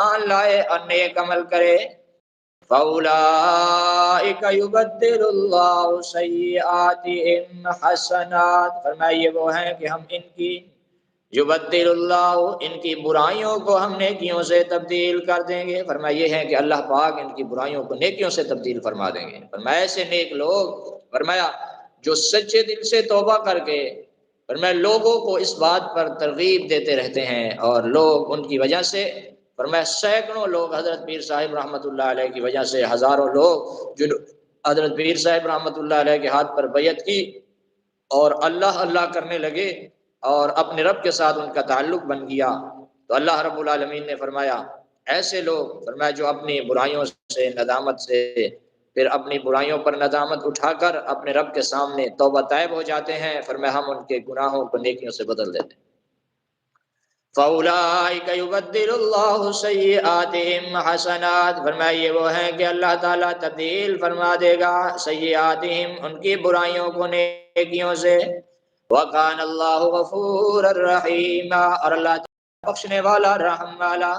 ایمان لائے اور نیک عمل کرے فَأُولَٰئِكَ يُبَدِّلُ اللَّهُ سَيِّئَاتِهِمْ حَسَنَاتٍ، فرمایا یہ وہ ہیں کہ ہم ان کی یبدل اللہ، ان کی برائیوں کو ہم نیکیوں سے تبدیل کر دیں گے۔ فرمایا یہ ہے کہ اللہ پاک ان کی برائیوں کو نیکیوں سے تبدیل فرما دیں گے۔ فرمایا ایسے نیک لوگ، فرمایا جو سچے دل سے توبہ کر کے، فرمایا لوگوں کو اس بات پر ترغیب دیتے رہتے ہیں، اور لوگ ان کی وجہ سے، فرمایا سینکڑوں لوگ حضرت پیر صاحب رحمۃ اللہ علیہ کی وجہ سے، ہزاروں لوگ جو حضرت پیر صاحب رحمۃ اللہ علیہ کے ہاتھ پر بیعت کی اور اللہ اللہ کرنے لگے اور اپنے رب کے ساتھ ان کا تعلق بن گیا، تو اللہ رب العالمین نے فرمایا ایسے لوگ، فرمایا جو اپنی برائیوں سے، ندامت سے، پھر اپنی برائیوں پر ندامت اٹھا کر اپنے رب کے سامنے توبہ طیب ہو جاتے ہیں، فرمایا ہم ان کے گناہوں کو نیکیوں سے بدل دیتے ہیں۔ فَأُولَٰئِكَ يُبَدِّلُ اللَّهُ سَيِّئَاتِهِمْ حَسَنَاتٍ، فرمایا یہ وہ ہیں کہ اللہ تعالیٰ تبدیل فرما دے گا سیئاتہم، ان کی برائیوں کو نیکیوں سے، وَكَانَ اللَّهُ غَفُورًا رَحِيمًا، اور اللہ تعالیٰ بخشنے والا، رحم والا۔